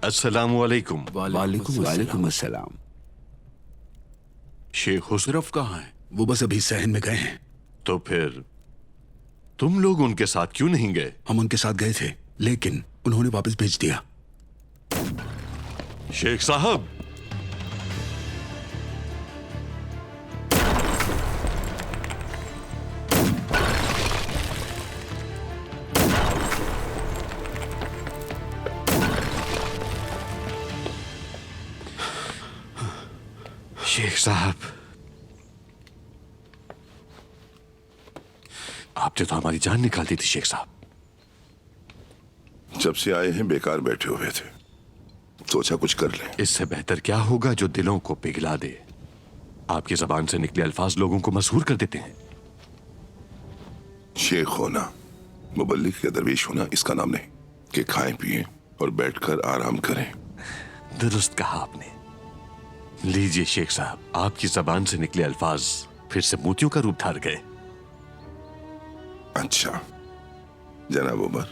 अस्सलामु अलैकुम। वालेकुम अस्सलाम। शेख हुसरफ कहाँ है? वो बस अभी सहन में गए हैं। तो फिर तुम लोग उनके साथ क्यों नहीं गए? हम उनके साथ गए थे, लेकिन उन्होंने वापस भेज दिया। शेख साहब, शेख साहब, आपने तो हमारी जान निकाल दी थी शेख साहब। जब से आए हैं बेकार बैठे हुए थे, सोचा कुछ कर लें। इससे बेहतर क्या होगा जो दिलों को पिघला दे। आपकी जबान से निकले अल्फाज लोगों को मशहूर कर देते हैं। शेख होना, मुबल्लिग या दरवेश होना इसका नाम नहीं कि खाएं पिएं और बैठकर आराम करें। दुरुस्त कहा आपने। लीजिए शेख साहब, आपकी जबान से निकले अल्फाज फिर से मोतियों का रूप धार गए। अच्छा जनाब उमर,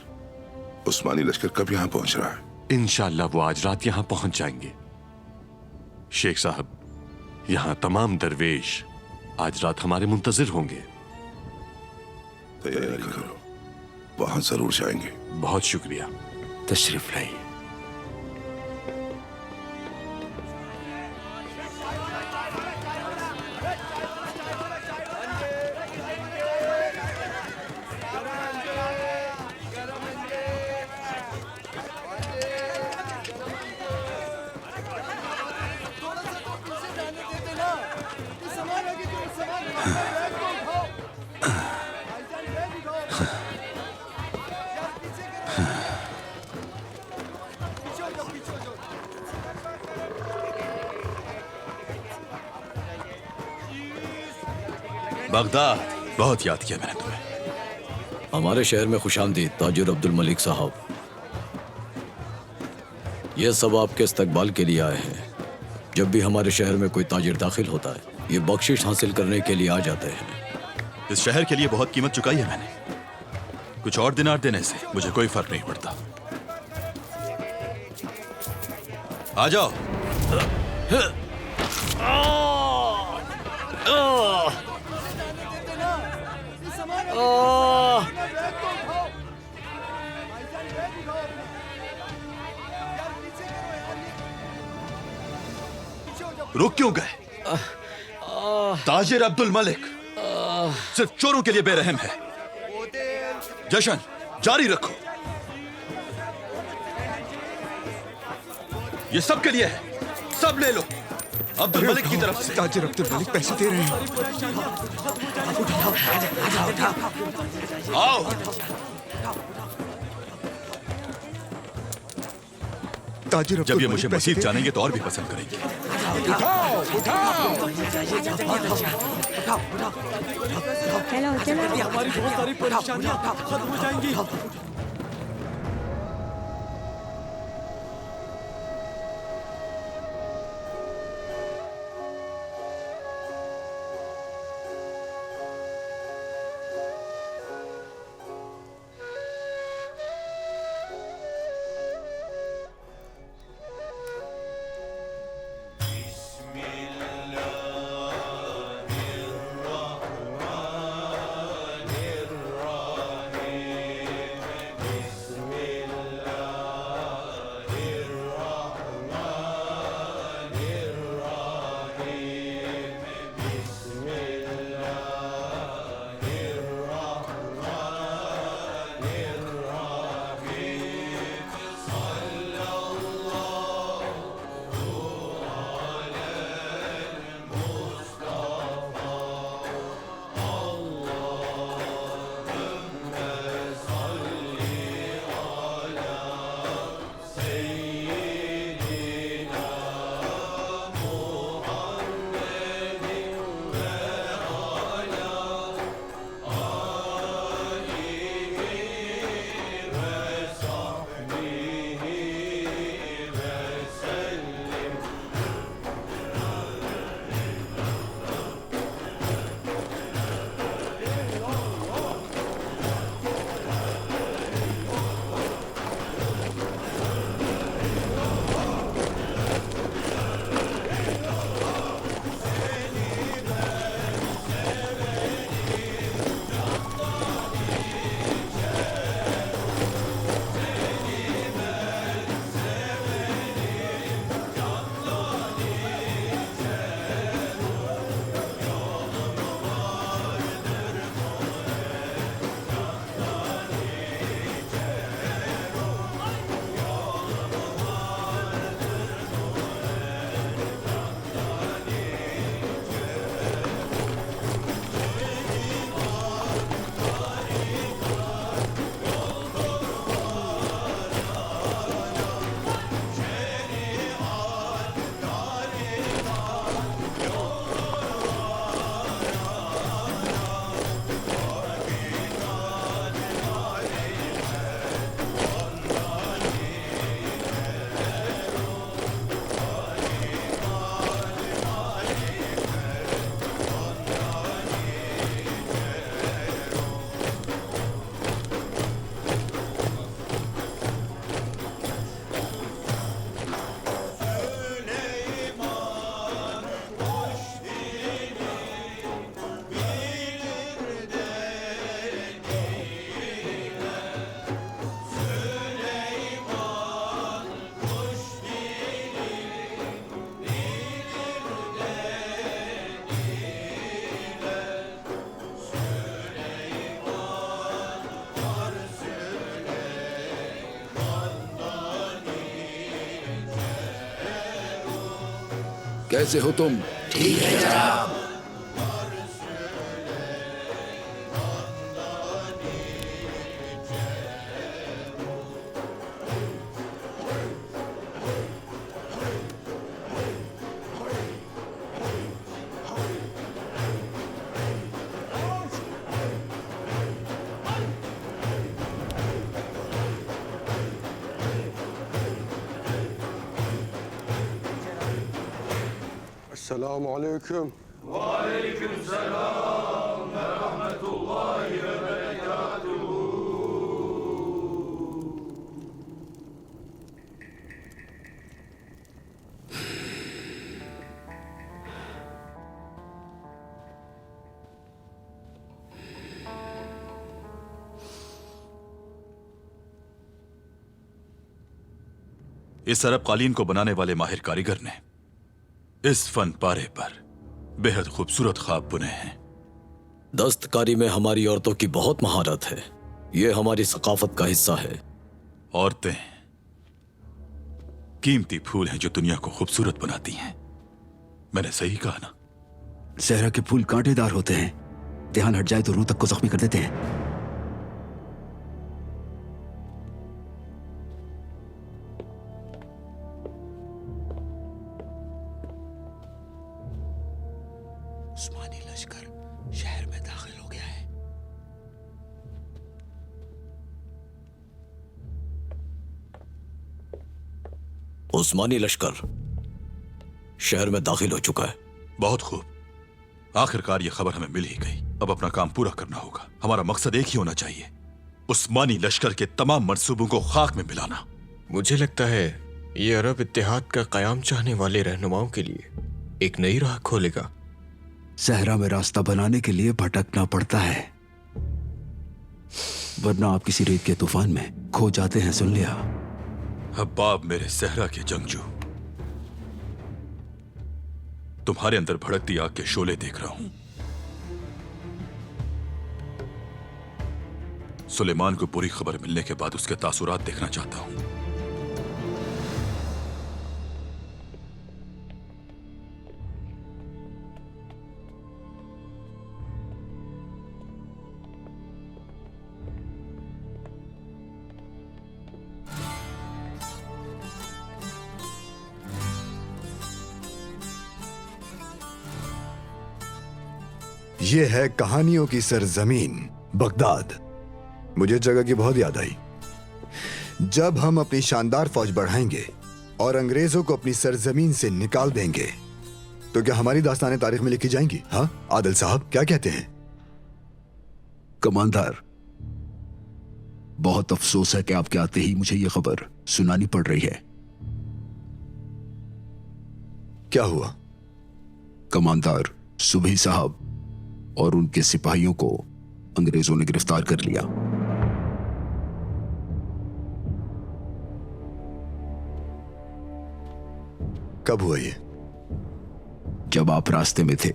उस्मानी लश्कर कब यहां पहुंच रहा है? इंशाअल्लाह वो आज रात यहां पहुंच जाएंगे। शेख साहब, यहां तमाम दरवेश आज रात हमारे मुंतजिर होंगे। तैयारी करो, वहां जरूर जाएंगे। बहुत शुक्रिया। तशरीफ लाइए। बगदाद, बहुत याद किया मैंने तुम्हें। हमारे शहर में खुशामदीद ताजिर अब्दुल मलिक साहब। ये सब आपके इस्तकबाल के लिए आए हैं। जब भी हमारे शहर में कोई ताजिर दाखिल होता है, ये बख्शिश हासिल करने के लिए आ जाते हैं। इस शहर के लिए बहुत कीमत चुकाई है मैंने। कुछ और दिनार देने से मुझे कोई फर्क नहीं पड़ता। आ जाओ। रुक क्यों गए? ताजिर अब्दुल मलिक सिर्फ चोरों के लिए बेरहम है। जश्न जारी रखो। ये सब के लिए है, सब ले लो। अब्दुल मलिक की तरफ से। ताजिर अब्दुल मलिक पैसे दे रहे हैं। आओ। ताजिर जब ये मुझे मजीद जानेंगे तो और भी पसंद करेंगे। उठाओ उठाओ। चलो चलो। हमारी बहुत सारी परेशानियां खत्म हो जाएंगी। कैसे हो तुम? अस्सलाम वालेकुम। इस अरब कालीन को बनाने वाले माहिर कारीगर ने इस फन पारे पर बेहद खूबसूरत ख्वाब बुने हैं। दस्तकारी में हमारी औरतों की बहुत महारत है। ये हमारी सकाफत का हिस्सा है। औरतें कीमती फूल हैं जो दुनिया को खूबसूरत बनाती हैं। मैंने सही कहा ना? सहरा के फूल कांटेदार होते हैं, ध्यान हट जाए तो रूह तक को जख्मी कर देते हैं। उस्मानी लश्कर शहर में दाखिल हो गया है। उस्मानी लश्कर शहर में दाखिल हो चुका है। बहुत खूब, आखिरकार ये खबर हमें मिल ही गई। अब अपना काम पूरा करना होगा। हमारा मकसद एक ही होना चाहिए, उस्मानी लश्कर के तमाम मंसूबों को खाक में मिलाना। मुझे लगता है ये अरब इत्तेहाद का कयाम चाहने वाले रहनुमाओं के लिए एक नई राह खोलेगा। सहरा में रास्ता बनाने के लिए भटकना पड़ता है, वरना आप किसी रेत के तूफान में खो जाते हैं। सुन लिया? हब्बाब मेरे सहरा के जंगजू, तुम्हारे अंदर भड़कती आग के शोले देख रहा हूं। सुलेमान को बुरी खबर मिलने के बाद उसके तासुरात देखना चाहता हूं। ये है कहानियों की सरजमीन बगदाद। मुझे जगह की बहुत याद आई। जब हम अपनी शानदार फौज बढ़ाएंगे और अंग्रेजों को अपनी सरजमीन से निकाल देंगे तो क्या हमारी दास्तानें तारीख में लिखी जाएंगी? हाँ आदिल साहब, क्या कहते हैं? कमांडर, बहुत अफसोस है कि आपके आते ही मुझे यह खबर सुनानी पड़ रही है। क्या हुआ? कमांडर, सुबही साहब और उनके सिपाहियों को अंग्रेजों ने गिरफ्तार कर लिया। कब हुआ ये? जब आप रास्ते में थे।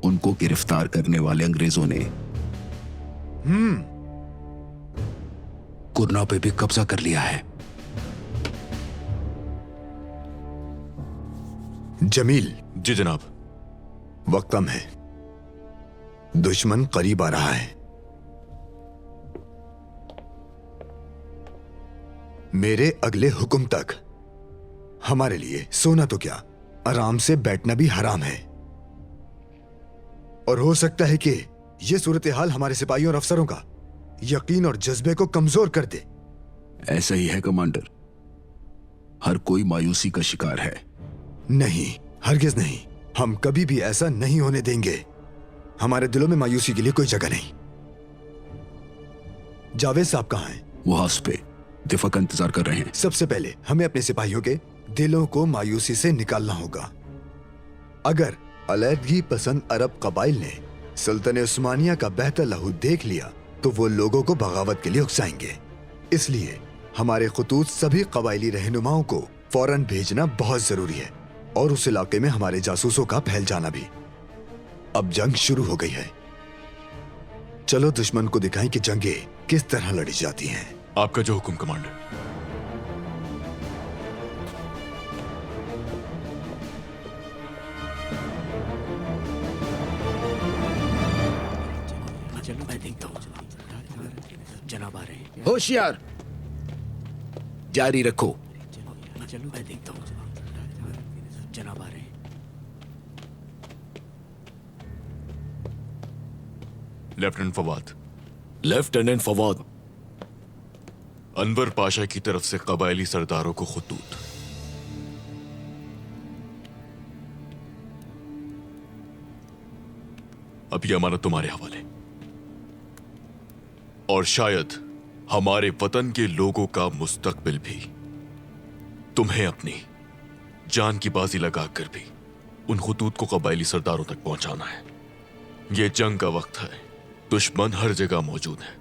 उनको गिरफ्तार करने वाले अंग्रेजों ने कुरना पे भी कब्जा कर लिया है। जमील। जी जनाब। वक्त कम है, दुश्मन करीब आ रहा है। मेरे अगले हुक्म तक हमारे लिए सोना तो क्या, आराम से बैठना भी हराम है। और हो सकता है कि यह सूरत हाल हमारे सिपाहियों और अफसरों का यकीन और जज्बे को कमजोर कर दे। ऐसा ही है कमांडर, हर कोई मायूसी का शिकार है। नहीं, हरगिज नहीं। हम कभी भी ऐसा नहीं होने देंगे। हमारे दिलों में मायूसी के लिए कोई जगह नहीं। जावेद साहब कहां हैं? वो हाउस पे दिफा का इंतजार कर रहे हैं। सबसे पहले हमें अपने सिपाहियों के दिलों को मायूसी से निकालना होगा। अगर अलैदगी पसंद अरब कबाइल ने सुल्तान उस्मानिया का बहता लहू देख लिया तो वो लोगों को बगावत के लिए उकसाएंगे। इसलिए हमारे खुतूत सभी कबाइली रहनुमाओं को फौरन भेजना बहुत जरूरी है, और उस इलाके में हमारे जासूसों का फैल जाना भी। अब जंग शुरू हो गई है। चलो दुश्मन को दिखाएं कि जंगें किस तरह लड़ी जाती हैं। आपका जो हुक्म कमांडर। होशियार, जारी रखो। चलो मैं देखता हूँ। जनाब आ रहे हैं। लेफ्टिनेंट फवाद, लेफ्टिनेंट फवाद, अनवर पाशा की तरफ से कबायली सरदारों को खुतूत। अब यह अमानत तुम्हारे हवाले, और शायद हमारे वतन के लोगों का मुस्तकबिल भी तुम्हें अपनी जान की बाजी लगाकर भी उन खुतूत को कबायली सरदारों तक पहुंचाना है। यह जंग का वक्त है, दुश्मन हर जगह मौजूद है।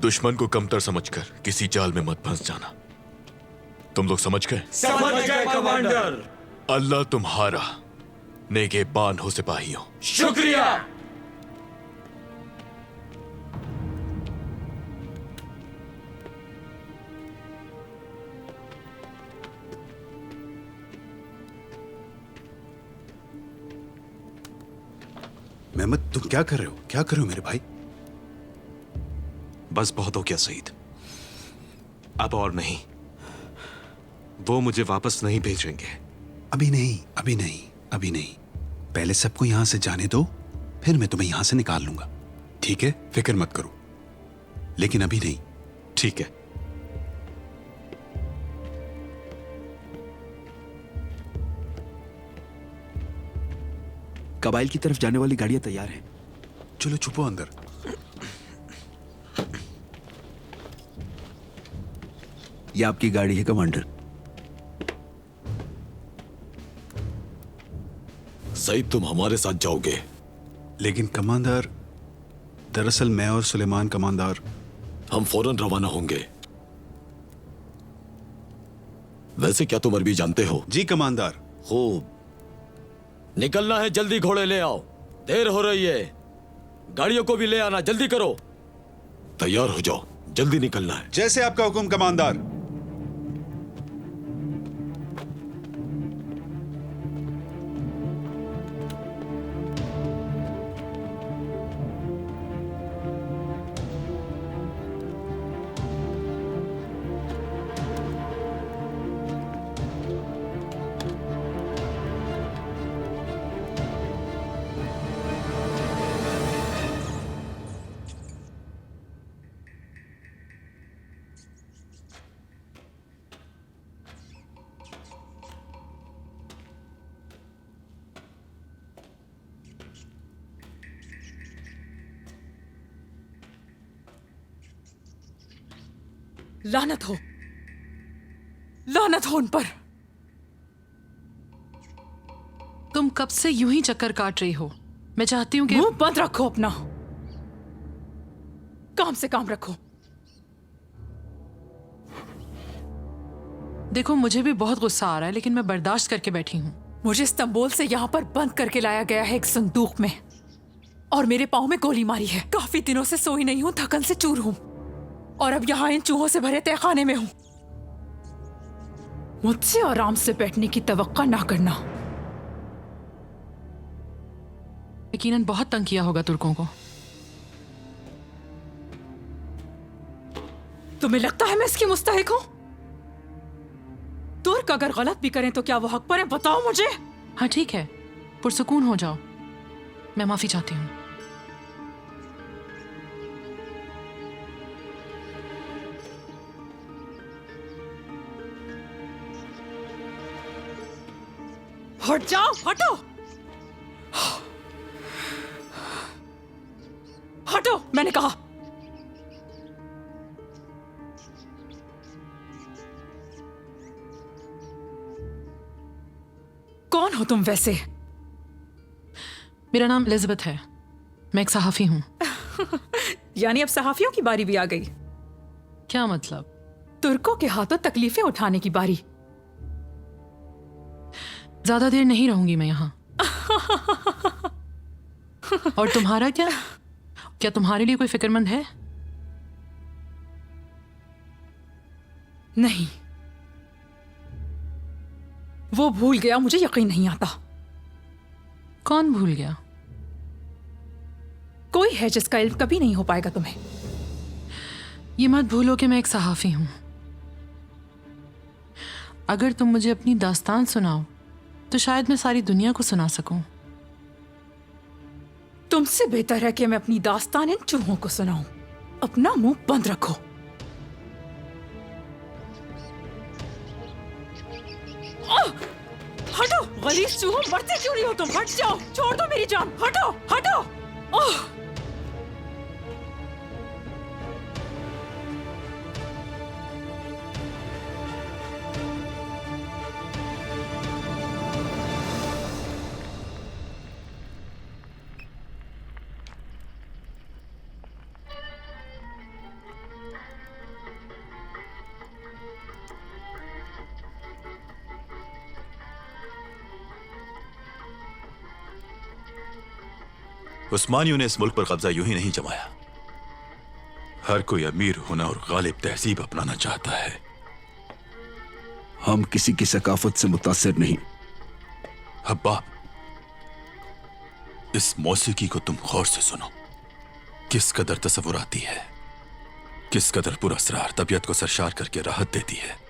दुश्मन को कमतर समझकर किसी जाल में मत फंस जाना। तुम लोग समझ गए? समझ गए कमांडर। अल्लाह तुम्हारा नेगेबान हो सिपाहियों। शुक्रिया। मेहमद, तुम क्या कर रहे हो? क्या कर रहे हो मेरे भाई? बस बहुत हो गया सईद, अब और नहीं। वो मुझे वापस नहीं भेजेंगे। अभी नहीं, अभी नहीं, अभी नहीं। पहले सबको यहां से जाने दो, फिर मैं तुम्हें यहां से निकाल लूंगा। ठीक है, फिक्र मत करो, लेकिन अभी नहीं। ठीक है। कबाइल की तरफ जाने वाली गाड़ियां तैयार हैं। चलो छुपो अंदर। ये आपकी गाड़ी है कमांडर। सईद, तुम हमारे साथ जाओगे? लेकिन कमांडर, दरअसल मैं और सुलेमान कमांडर, हम फौरन रवाना होंगे। वैसे क्या तुम अरबी जानते हो? जी कमांडर। खूब, निकलना है, जल्दी घोड़े ले आओ, देर हो रही है। गाड़ियों को भी ले आना, जल्दी करो। तैयार हो जाओ, जल्दी निकलना है। जैसे आपका हुक्म कमांडर। लानत हो, लानत हो उन पर। तुम कब से यूं ही चक्कर काट रही हो? मैं चाहती हूँ कि मुंह बंद रखो अपना, काम से काम रखो। देखो, मुझे भी बहुत गुस्सा आ रहा है, लेकिन मैं बर्दाश्त करके बैठी हूँ। मुझे इस्तांबुल से यहाँ पर बंद करके लाया गया है एक संदूक में, और मेरे पाँव में गोली मारी है। काफी दिनों से सोई नहीं हूँ, थकन से चूर हूँ, और अब यहाँ इन चूहों से भरे तहखाने में हूँ। मुझसे आराम से बैठने की तवक्का ना करना। यकीनन बहुत तंग किया होगा तुर्कों को। तुम्हें लगता है मैं इसकी मुस्तहिक हूँ? तुर्क अगर गलत भी करें तो क्या वो हक पर है? बताओ मुझे। हाँ ठीक है, पुरसुकून हो जाओ, मैं माफी चाहती हूँ। हट जाओ, हटो, हटो, मैंने कहा। कौन हो तुम वैसे? मेरा नाम एलिजाबेथ है, मैं एक सहाफी हूँ। यानी अब सहाफियों की बारी भी आ गई। क्या मतलब? तुर्कों के हाथों तकलीफें उठाने की बारी। ज्यादा देर नहीं रहूंगी मैं यहाँ। और तुम्हारा क्या? क्या तुम्हारे लिए कोई फिक्रमंद है? नहीं, वो भूल गया, मुझे यकीन नहीं आता। कौन भूल गया? कोई है जिसका इल्म कभी नहीं हो पाएगा तुम्हें। ये मत भूलो कि मैं एक सहाफी हूं। अगर तुम मुझे अपनी दास्तान सुनाओ तो शायद मैं सारी दुनिया को सुना सकूं। तुमसे बेहतर है कि मैं अपनी दास्तान इन चूहों को सुनाऊं। अपना मुंह बंद रखो। हटो गलीज चूहों, मरते क्यों नहीं हो तुम? हट जाओ, छोड़ दो मेरी जान, हटो हटो। ओह उस्मानियों ने इस मुल्क पर कब्जा यूं ही नहीं जमाया। हर कोई अमीर होना और गालिब तहजीब अपनाना चाहता है। हम किसी की सकाफत से मुतासिर नहीं। हब्बाब, इस मौसीकी को तुम गौर से सुनो। किस कदर तसव्वुराती है, किस कदर पुरअसरार, तबीयत को सरशार करके राहत देती है।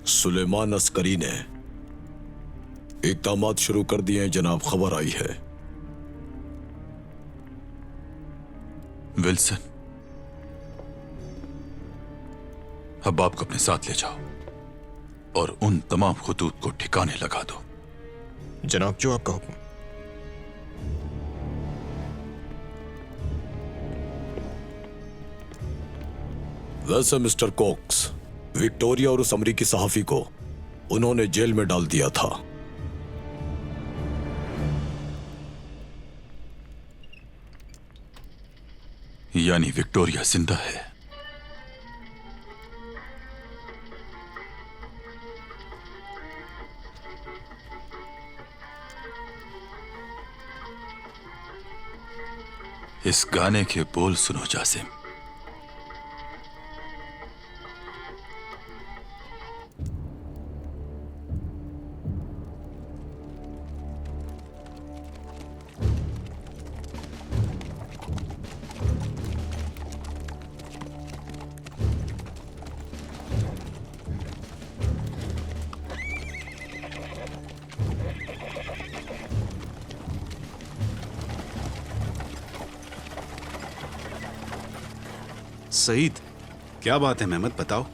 सुलेमान अस्करी ने इक़दामात शुरू कर दिए हैं जनाब, खबर आई है। विल्सन, हब्बाब को अपने साथ ले जाओ और उन तमाम खुतूत को ठिकाने लगा दो। जनाब, जो आपका हुक्म। वैसे मिस्टर कॉक्स, विक्टोरिया और उस अमरीकी सहाफी को उन्होंने जेल में डाल दिया था। यानी विक्टोरिया जिंदा है। इस गाने के बोल सुनो जासिम। सईद, क्या बात है मेहमद, बताओ।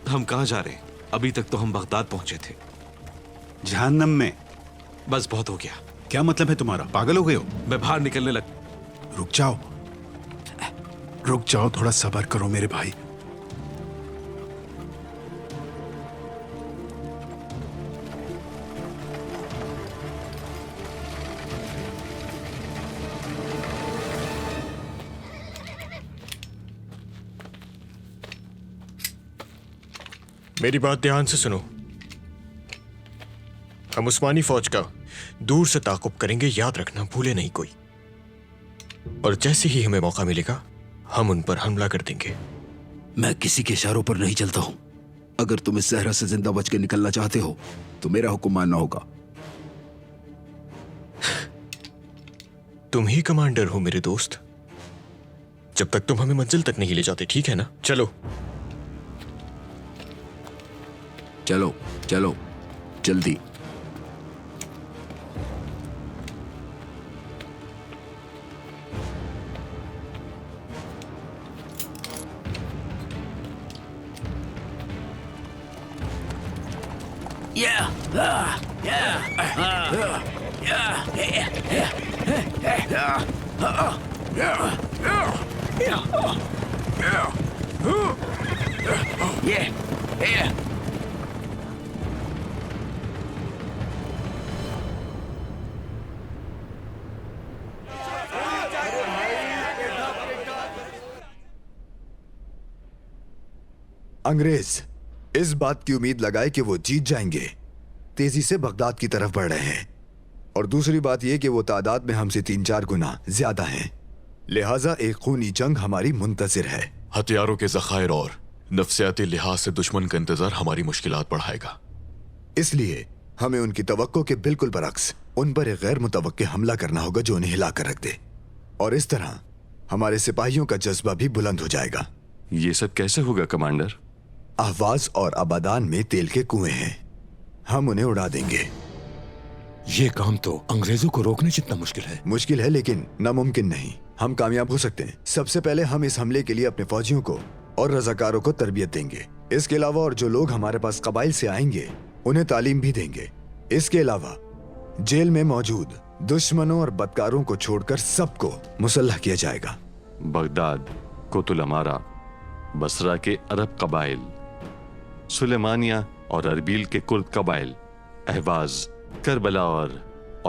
हम कहाँ जा रहे हैं? अभी तक तो हम बगदाद पहुंचे थे। जहन्नम में। बस बहुत हो गया। क्या मतलब है तुम्हारा? पागल हो गए हो? मैं बाहर निकलने लग। रुक जाओ, रुक जाओ, थोड़ा सब्र करो मेरे भाई। मेरी बात ध्यान से सुनो। हम उस्मानी फौज का दूर से ताकुब करेंगे, याद रखना, भूले नहीं कोई। और जैसे ही हमें मौका मिलेगा हम उन पर हमला कर देंगे। मैं किसी के इशारों पर नहीं चलता हूं। अगर तुम इस सहरा से जिंदा बच के निकलना चाहते हो तो मेरा हुक्म मानना होगा। तुम ही कमांडर हो मेरे दोस्त, जब तक तुम हमें मंजिल तक नहीं ले जाते, ठीक है ना? चलो चलो चलो, जल्दी। अंग्रेज इस बात की उम्मीद लगाए कि वो जीत जाएंगे, तेजी से बगदाद की तरफ बढ़ रहे हैं। और दूसरी बात यह कि वो तादाद में हमसे 3-4 गुना ज्यादा हैं। लिहाजा एक खूनी जंग हमारी मुंतजिर है। हथियारों के जखायर और नफ्सियाती लिहाज से दुश्मन का इंतजार हमारी मुश्किलात बढ़ाएगा। इसलिए हमें उनकी तवक्को के बिल्कुल बरक्स उन पर एक गैर मुतवक्के हमला करना होगा जो उन्हें हिला कर रख दे। और इस तरह हमारे सिपाहियों का जज्बा भी बुलंद हो जाएगा। ये सब कैसे होगा कमांडर? अहवाज और अबादान में तेल के कुएं हैं, हम उन्हें उड़ा देंगे। ये काम तो अंग्रेजों को रोकने जितना मुश्किल है लेकिन नामुमकिन नहीं। हम कामयाब हो सकते हैं। सबसे पहले हम इस हमले के लिए अपने फौजियों को और रजाकारों को तरबियत देंगे। इसके अलावा और जो लोग हमारे पास कबाइल से आएंगे उन्हें तालीम भी देंगे। इसके अलावा जेल में मौजूद दुश्मनों और बदकारों को छोड़कर सबको मुसल्लह किया जाएगा। बगदाद, कोतुल अमारा, बसरा के अरब कबाइल, सुलेमानिया और अरबील के कुर्द कबाइल, अहवाज, करबला और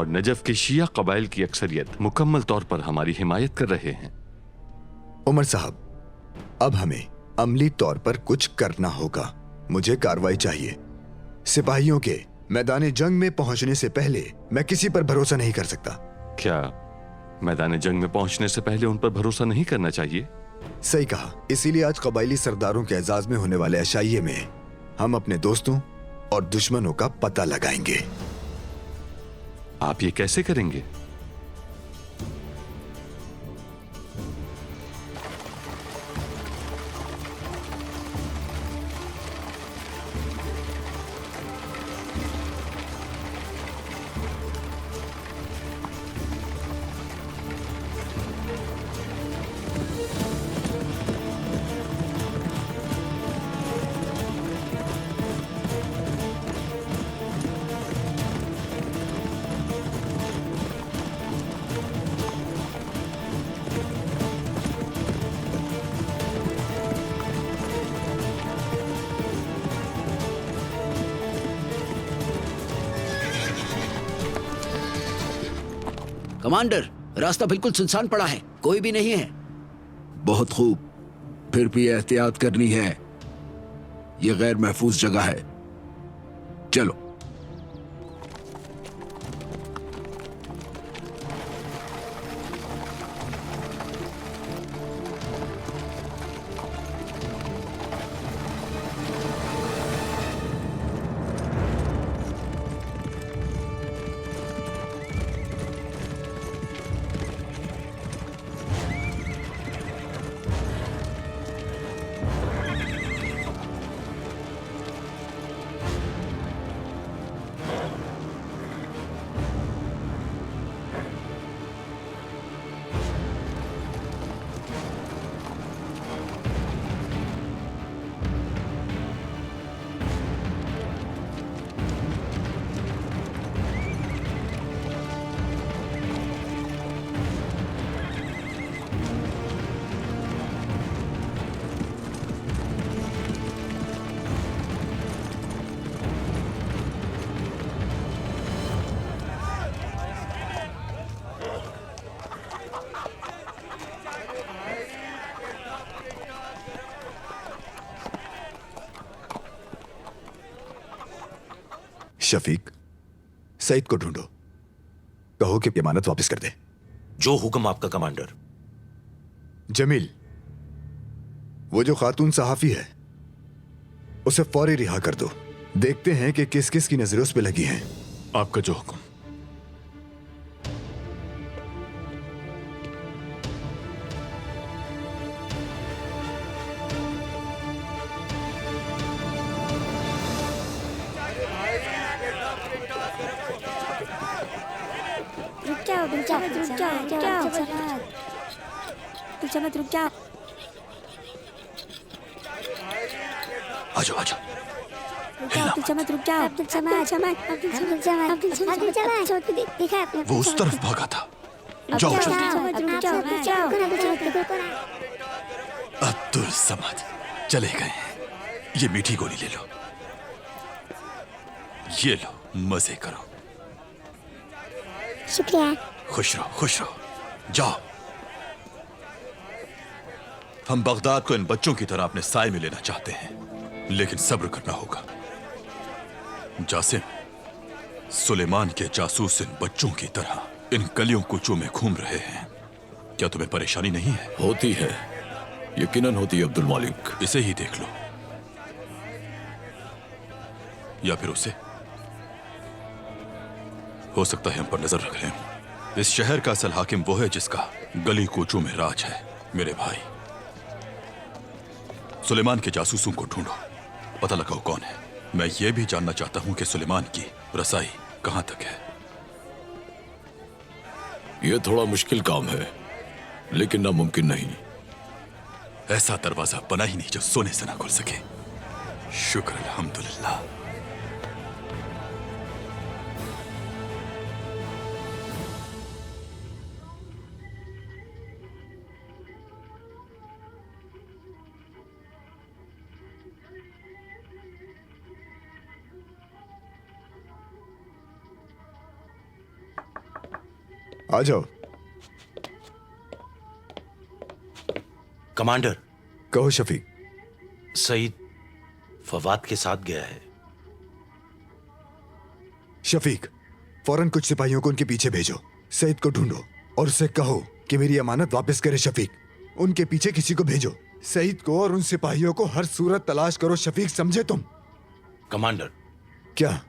नजफ के शिया कबाइल की अक्सरियत मुकम्मल तौर पर हमारी हिमायत कर रहे हैं। उमर साहब, अब हमें अमली तौर पर कुछ करना होगा। मुझे कार्रवाई चाहिए। सिपाहियों के मैदान जंग में पहुंचने से पहले मैं किसी पर भरोसा नहीं कर सकता। क्या मैदान जंग में पहुंचने से पहले उन पर भरोसा नहीं करना चाहिए? सही कहा। इसीलिए आज कबाइली सरदारों के एजाज में होने वाले अशाइये में हम अपने दोस्तों और दुश्मनों का पता लगाएंगे। आप ये कैसे करेंगे? कमांडर, रास्ता बिल्कुल सुनसान पड़ा है, कोई भी नहीं है। बहुत खूब, फिर भी एहतियात करनी है। यह गैर महफूज जगह है। चलो। शफीक, सईद को ढूंढो, कहो कि जमानत वापस कर दे। जो हुक्म आपका कमांडर। जमील, वो जो खातून सहाफी है उसे फौरी रिहा कर दो। देखते हैं कि किस किस की नजरें उस पे लगी हैं। आपका जो हुक्म। रुक जाओ। आजो आजो। वो उस तरफ भागा था। जाओ अब्दुल समद चले गए। ये मीठी गोली ले लो। ये लो, मजे करो। शुक्रिया। खुश रहो। जाओ। हम बगदाद को इन बच्चों की तरह अपने साए में लेना चाहते हैं। लेकिन सब्र करना होगा। जासिम, सुलेमान के जासूस इन बच्चों की तरह इन गलियों कूचों में घूम रहे हैं। क्या तुम्हें परेशानी नहीं है? होती है, यकीनन होती है अब्दुल मालिक। इसे ही देख लो, या फिर उसे। हो सकता है हम पर नजर रख रहे हो। इस शहर का असल हाकिम वो है जिसका गली कूचों में राज है। मेरे भाई, सुलेमान के जासूसों को ढूंढो, पता लगाओ कौन है। मैं ये भी जानना चाहता हूं कि सुलेमान की रसाई कहां तक है। यह थोड़ा मुश्किल काम है, लेकिन नामुमकिन नहीं। ऐसा दरवाजा बना ही नहीं जो सोने से ना खुल सके। शुक्र अल्हम्दुलिल्लाह। आ जाओ। कमांडर। कहो शफीक। सईद फवाद के साथ गया है। शफीक, फौरन कुछ सिपाहियों को उनके पीछे भेजो। सईद को ढूंढो और उससे कहो कि मेरी अमानत वापस करे। शफीक, उनके पीछे किसी को भेजो। सईद को और उन सिपाहियों को हर सूरत तलाश करो। शफीक, समझे तुम? कमांडर। क्या?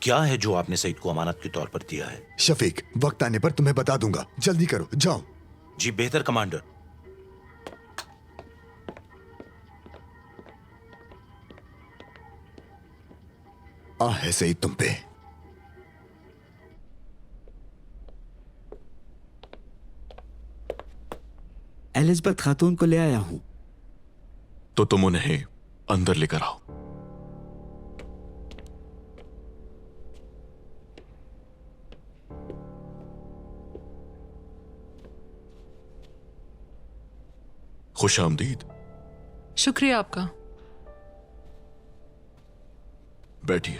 क्या है जो आपने सईद को अमानत के तौर पर दिया है? शफीक, वक्त आने पर तुम्हें बता दूंगा। जल्दी करो, जाओ। जी बेहतर कमांडर। आ है सईद तुम पे। एलिजबेथ खातून को ले आया हूं। तो तुम उन्हें अंदर लेकर आओ। खुश आमदीद। शुक्रिया आपका। बैठिए।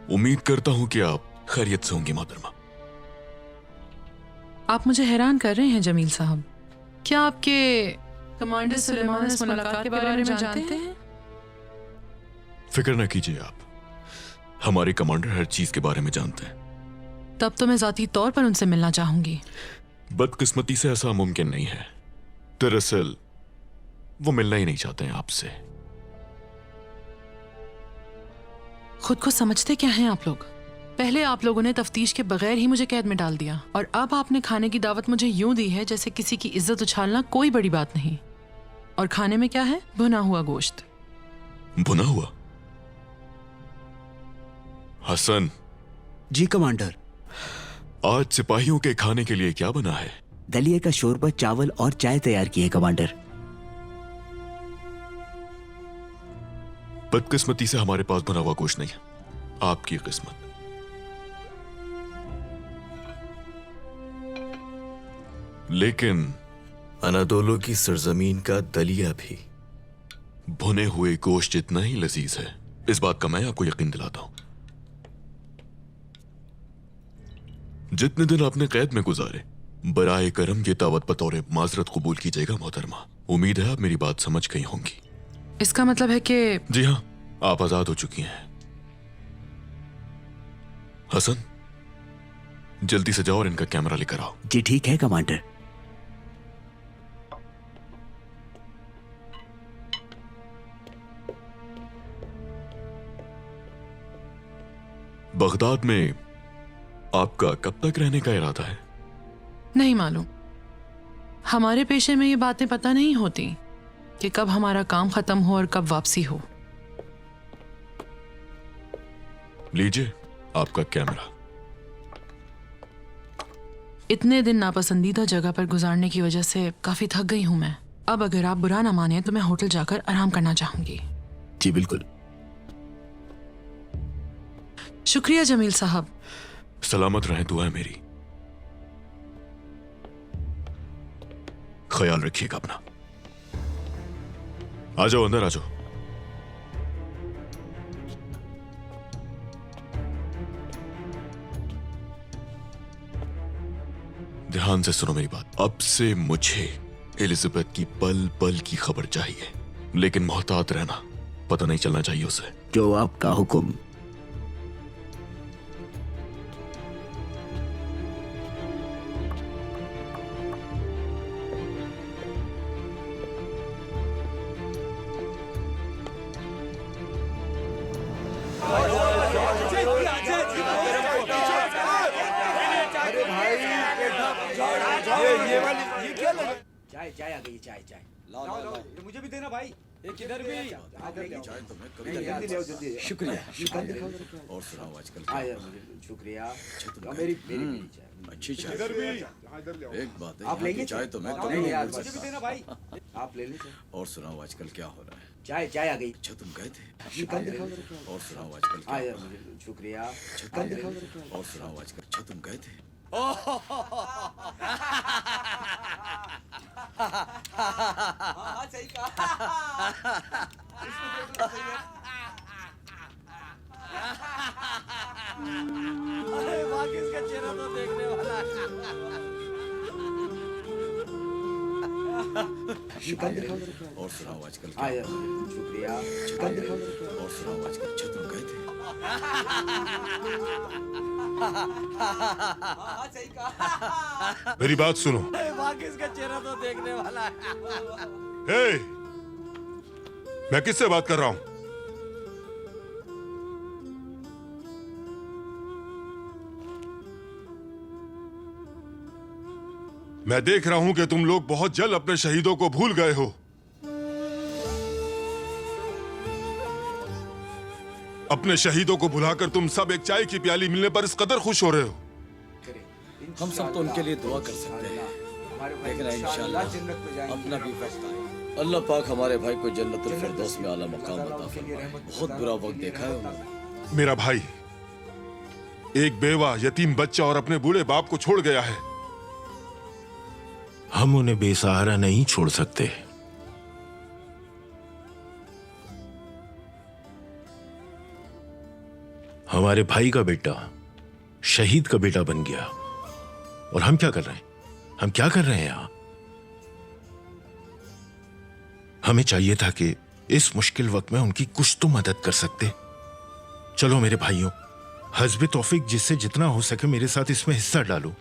उम्मीद करता हूं कि आप खैरियत से होंगी मोहतरमा। आप मुझे हैरान कर रहे हैं जमील साहब। क्या आपके कमांडर सुलेमान से मुलाकात के बारे में जानते हैं? फिक्र न कीजिए आप, हमारे कमांडर हर चीज के बारे में जानते हैं। तब तो मैं जाती तौर पर उनसे मिलना चाहूंगी। बदकिस्मती से ऐसा मुमकिन नहीं है। दरअसल वो मिलना ही नहीं चाहते हैं आपसे। खुद को समझते क्या हैं आप लोग? पहले आप लोगों ने तफ्तीश के बगैर ही मुझे कैद में डाल दिया, और अब आपने खाने की दावत मुझे यूं दी है जैसे किसी की इज्जत उछालना कोई बड़ी बात नहीं। और खाने में क्या है? भुना हुआ गोश्त। भुना हुआ? हसन। जी कमांडर। आज सिपाहियों के खाने के लिए क्या बना है? दलिया का शोरबा, चावल और चाय तैयार किए कमांडर। बदकिस्मती से हमारे पास भुना हुआ गोश्त नहीं है। आपकी किस्मत। लेकिन अनादोलो की सरजमीन का दलिया भी भुने हुए गोश्त जितना ही लजीज है। इस बात का मैं आपको यकीन दिलाता हूं। जितने दिन आपने कैद में गुजारे, बराए करम ये दावत बतौर माजरत कबूल कीजिएगा मोहतरमा। उम्मीद है आप मेरी बात समझ गई होंगी। इसका मतलब है कि? जी हाँ, आप आजाद हो चुकी हैं। हसन, जल्दी से जाओ और इनका कैमरा लेकर आओ। जी ठीक है कमांडर। बगदाद में आपका कब तक रहने का इरादा है? नहीं मालूम। हमारे पेशे में ये बातें पता नहीं होती कि कब हमारा काम खत्म हो और कब वापसी हो। लीजिए आपका कैमरा। इतने दिन नापसंदीदा जगह पर गुजारने की वजह से काफी थक गई हूं मैं। अब अगर आप बुरा ना माने तो मैं होटल जाकर आराम करना चाहूंगी। जी बिल्कुल। शुक्रिया जमील साहब। सलामत रहें, दुआ है मेरी। ख्याल रखिएगा अपना। आ जाओ, अंदर आ जाओ। ध्यान से सुनो मेरी बात। अब से मुझे एलिजाबेथ की पल पल की खबर चाहिए, लेकिन मोहतात रहना, पता नहीं चलना चाहिए उसे। जो आपका हुक्म। चाय चाय आ गई, चाय चाय लाओ मुझे भी देना भाई। एक इधर भी चाय तो मैं कभी जल्दी ले आओ, जल्दी। शुक्रिया। और सुनाओ आजकल क्या? शुक्रिया। मेरी चाय अच्छी चाय। इधर भी एक बात है, आप लेंगे चाय तो मैं कभी नहीं यार, मुझे भी देना भाई। आप ले लीजिए। और सुनाओ आजकल क्या हो रहा है? चाय चाय आ गई। अच्छा तुम गए थे? और सुनाओ आजकल क्या? शुक्रिया। और सुनाओ आजकल। अच्छा तुम गए थे? सही कहा। अरे वाह, किसका चेहरा तो देखने वाला है। और सुनाओ आजकल क्या? शुक्रिया। और सुनाओ आजकल। अच्छा तुम गए थे? सही कहा। मेरी बात सुनो। वाह, किसका चेहरा तो देखने वाला है। हे, मैं किससे बात कर रहा हूं? मैं देख रहा हूं कि तुम लोग बहुत जल्द अपने शहीदों को भूल गए हो। अपने शहीदों को भुलाकर तुम सब एक चाय की प्याली मिलने पर इस कदर खुश हो रहे हो। हम सब तो उनके लिए दुआ कर सकते हैं, लेकिन इंशाअल्लाह अपना भी वक्त आए। अल्लाह पाक हमारे भाई को जन्नतुल फिरदौस में आला मकाम अता फरमाए। बहुत बुरा वक्त देखा है उन्होंने। मेरा भाई एक बेवा, यतीम बच्चा और अपने बूढ़े बाप को छोड़ गया है। हम उन्हें बेसहारा नहीं छोड़ सकते। हमारे भाई का बेटा शहीद का बेटा बन गया, और हम क्या कर रहे हैं? हम क्या कर रहे हैं यहां? हमें चाहिए था कि इस मुश्किल वक्त में उनकी कुछ तो मदद कर सकते। चलो मेरे भाइयों, हस्ब तौफीक जिससे जितना हो सके मेरे साथ इसमें हिस्सा डालो,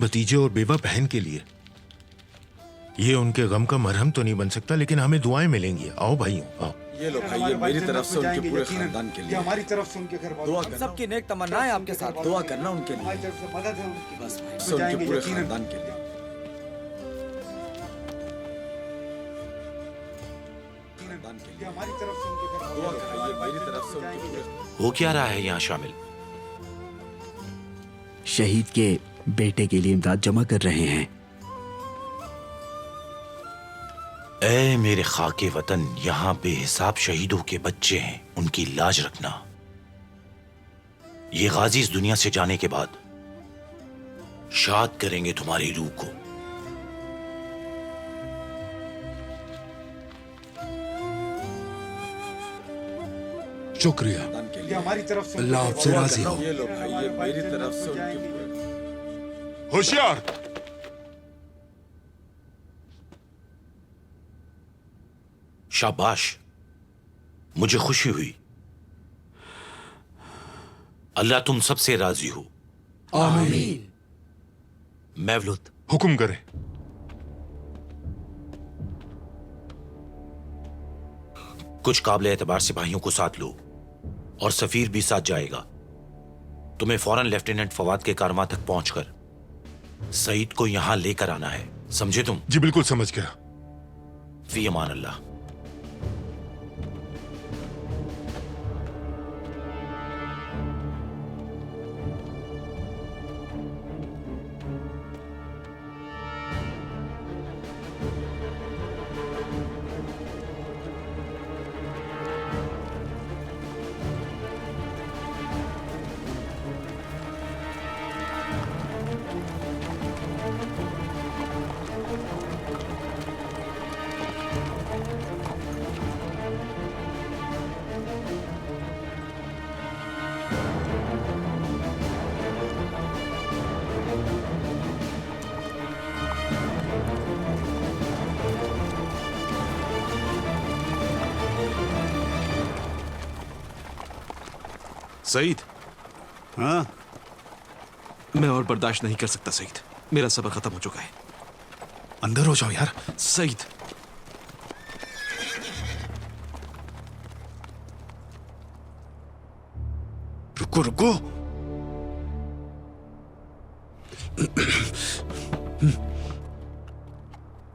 भतीजे और बेवा बहन के लिए। ये उनके गम का मरहम तो नहीं बन सकता, लेकिन हमें दुआएं मिलेंगी। आओ भाइयों, आओ। ये लो भाई, ये मेरी तरफ से उनके पूरे खानदान के लिए, हमारी तरफ से उनके घर दुआ करना। सबकी नेक तमन्नाएं आपके साथ, दुआ करना उनके लिए। मदद है उनकी, बस भाई उनके पूरे खानदान के लिए। हमारी तरफ से उनके घर दुआ करना, ये मेरी तरफ से उनके पूरे। हो क्या रहा है यहाँ शामिल? शहीद के बेटे के लिए इमदाद जमा कर रहे हैं। ऐ मेरे खाके वतन, यहाँ बेहिसाब शहीदों के बच्चे हैं, उनकी लाज रखना। ये गाजी इस दुनिया से जाने के बाद शाद करेंगे तुम्हारी रूह को। शुक्रिया। हमारी तरफ से अल्लाह आपसे राजी हो। ये लो भाई, ये मेरी तरफ से उनके पूरे। होशियार। शाबाश, मुझे खुशी हुई। अल्लाह तुम सबसे राजी हो। आमीन। मैवलुद, हुक्म करें। कुछ काबिल एतबार सिपाहियों को साथ लो, और सफीर भी साथ जाएगा। तुम्हें फौरन लेफ्टिनेंट फवाद के कारवां तक पहुंचकर सईद को यहां लेकर आना है, समझे तुम? जी बिल्कुल समझ गया। फी अमान अल्लाह। सईद। हाँ, मैं और बर्दाश्त नहीं कर सकता सईद। मेरा सब्र खत्म हो चुका है। अंदर हो जाओ यार। सईद, रुको रुको।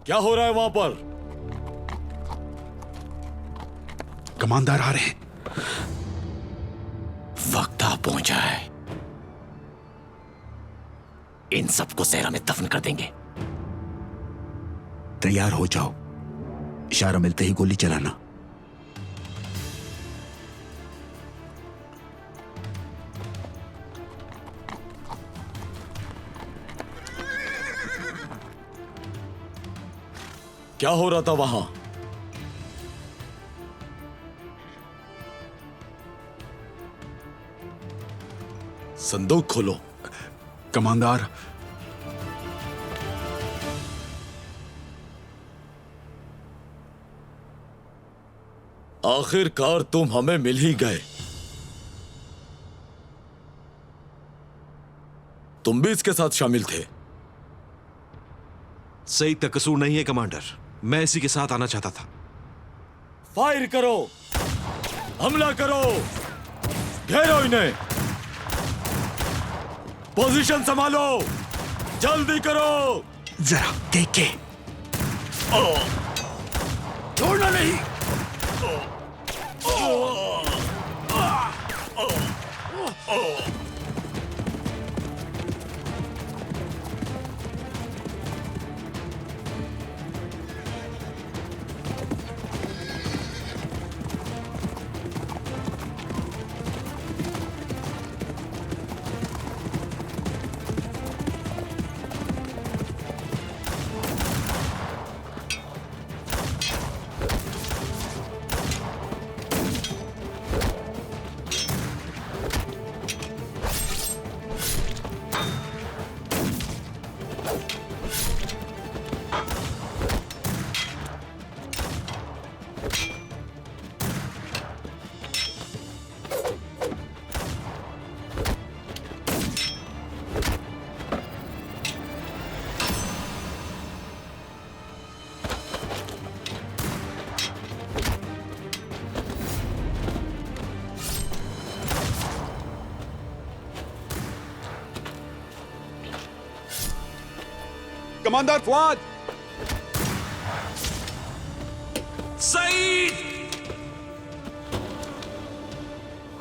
क्या हो रहा है वहां पर? कमांडर आ रहे हैं। वक्त आ पहुंचा है। इन सबको सहरा में दफन कर देंगे। तैयार हो जाओ, इशारा मिलते ही गोली चलाना। क्या हो रहा था वहां? संदूक खोलो। कमांडर, आखिरकार तुम हमें मिल ही गए। तुम भी इसके साथ शामिल थे। सईद का कसूर नहीं है कमांडर। मैं इसी के साथ आना चाहता था। फायर करो, हमला करो, घेरो इन्हें, पोजीशन संभालो, जल्दी करो। जरा देखे, छोड़ना नहीं। कमांडर फवाद। सईद,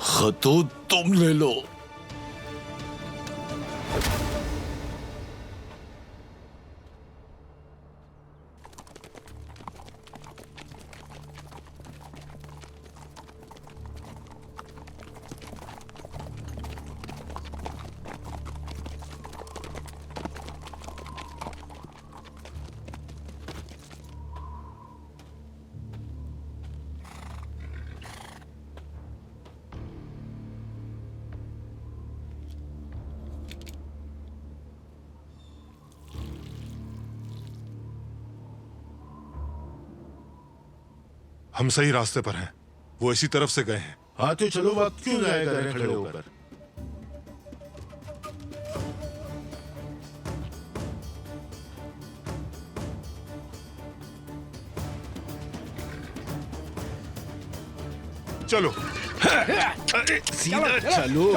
खतूत तुम ले लो। हम सही रास्ते पर हैं। वो इसी तरफ से गए हैं। हाँ तो चलो, वक्त क्यों जाया करें खड़े होकर। चलो। अरे सीधा चलो।